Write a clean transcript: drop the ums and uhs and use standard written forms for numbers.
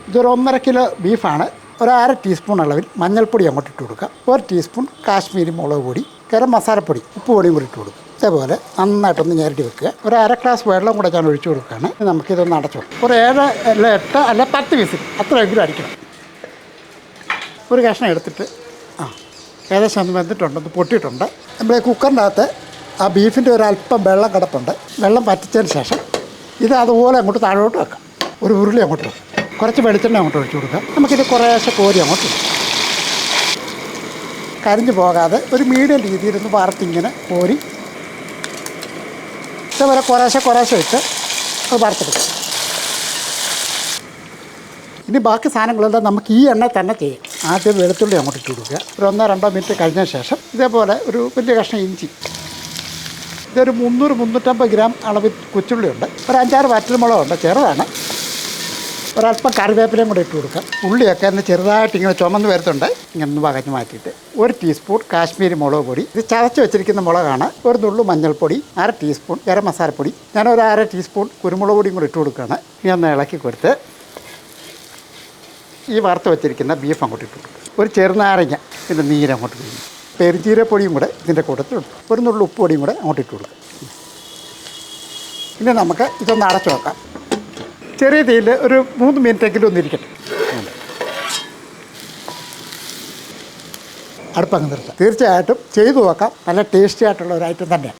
ഇതൊരു 1.5 കിലോ ബീഫാണ്. ഒരു 1/2 ടീസ്പൂൺ അളവിൽ മഞ്ഞൾപ്പൊടി അങ്ങോട്ട് ഇട്ട് കൊടുക്കുക. 1 ടീസ്പൂൺ കാശ്മീരി മുളക് പൊടി, ഗരം മസാലപ്പൊടി, ഉപ്പ് പൊടിയും കൂടി ഇട്ട് കൊടുക്കുക. ഇതേപോലെ നന്നായിട്ടൊന്ന് ഞെരടി വെക്കുക. ഒരു 1/2 ഗ്ലാസ് വെള്ളം കൂടെ ഞാൻ ഒഴിച്ചു കൊടുക്കുകയാണ്. നമുക്കിതൊന്ന് അടച്ചു കൊടുക്കും. ഒരു 7 അല്ല 8 അല്ല 10 വിസിൽ അത്രയെങ്കിലും അടിക്കണം. ഒരു കഷ്ണം എടുത്തിട്ട് ഏകദേശം ഒന്ന് വെന്തിട്ടുണ്ടെന്ന് പൊട്ടിയിട്ടുണ്ട്. നമ്മൾ കുക്കറിൻ്റെ അകത്ത് ആ ബീഫിൻ്റെ ഒരല്പം വെള്ളം കിടപ്പുണ്ട്. വെള്ളം പറ്റിച്ചതിന് ശേഷം ഇത് അതുപോലെ അങ്ങോട്ട് താഴോട്ട് വെക്കാം. ഒരു ഉരുളി അങ്ങോട്ട് വെക്കാം. കുറച്ച് വെളിച്ചെണ്ണ അങ്ങോട്ട് ഒഴിച്ചു കൊടുക്കാം. നമുക്കിത് കുറേശ്ശെ കോരി അങ്ങോട്ട് ഇടാം. കരിഞ്ഞു പോകാതെ ഒരു മീഡിയം രീതിയിലൊന്ന് വറുത്തിങ്ങനെ കോരി ഇതേപോലെ കുറേശ്ശെ ഇട്ട് അത് വറുത്തെടുക്കാം. ഇനി ബാക്കി സാധനങ്ങളെല്ലാം നമുക്ക് ഈ എണ്ണ തന്നെ ചെയ്യാം. ആദ്യം വെളുത്തുള്ളി അങ്ങോട്ട് ഇട്ട് കൊടുക്കുക. ഒരു 1-2 മിനിറ്റ് കഴിഞ്ഞ ശേഷം ഇതേപോലെ ഒരു വലിയ കഷ്ണം ഇഞ്ചി, ഇതൊരു 300-350 ഗ്രാം അളവിൽ കൊച്ചുള്ളിയുണ്ട്. ഒരു 5-6 വറ്റൽമുളകുണ്ട്, ചെറുതാണ്. ഒരല്പം കറിവേപ്പിലയും കൂടെ ഇട്ട് കൊടുക്കാം. ഉള്ളിയൊക്കെ ഒന്ന് ചെറുതായിട്ട് ഇങ്ങനെ ചുമന്ന് വരുത്തുണ്ട്. ഇങ്ങനെ വകഞ്ഞ് മാറ്റിയിട്ട് 1 ടീസ്പൂൺ കാശ്മീരി മുളക് പൊടി, ഇത് ചതച്ച് വെച്ചിരിക്കുന്ന മുളകാണ്. ഒരു നുള്ളു മഞ്ഞൾപ്പൊടി, 1/2 ടീസ്പൂൺ ഗരം മസാലപ്പൊടി, ഞാനൊരു 1/2 ടീസ്പൂൺ കുരുമുളക് പൊടിയും കൂടി ഇട്ട് കൊടുക്കുകയാണ്. ഇനി ഒന്ന് ഇളക്കി കൊടുത്ത് ഈ വറുത്ത് വെച്ചിരിക്കുന്ന ബീഫ് അങ്ങോട്ട് ഇട്ട് കൊടുക്കും. ഒരു ചെറുനാരങ്ങ ഇതിൻ്റെ നീരങ്ങോട്ട് പിഴിഞ്ഞു, പെരുംജീരപ്പൊടിയും കൂടെ ഇതിൻ്റെ കൂട്ടത്തിൽ ഇട്ടു, ഒരു നുള്ളു ഉപ്പ് പൊടിയും കൂടെ അങ്ങോട്ട് ഇട്ട് കൊടുക്കും. ഇനി നമുക്ക് ഇതൊന്ന് അടച്ചു വെക്കാം. ചെറിയ തീയിൽ ഒരു 3 മിനിറ്റെങ്കിലും ഒന്നിരിക്കട്ടെ. അടുപ്പങ്ങ് നിർത്താം. തീർച്ചയായിട്ടും ചെയ്തു നോക്കാം. നല്ല ടേസ്റ്റി ആയിട്ടുള്ള ഒരു ഐറ്റം തന്നെയാണ്.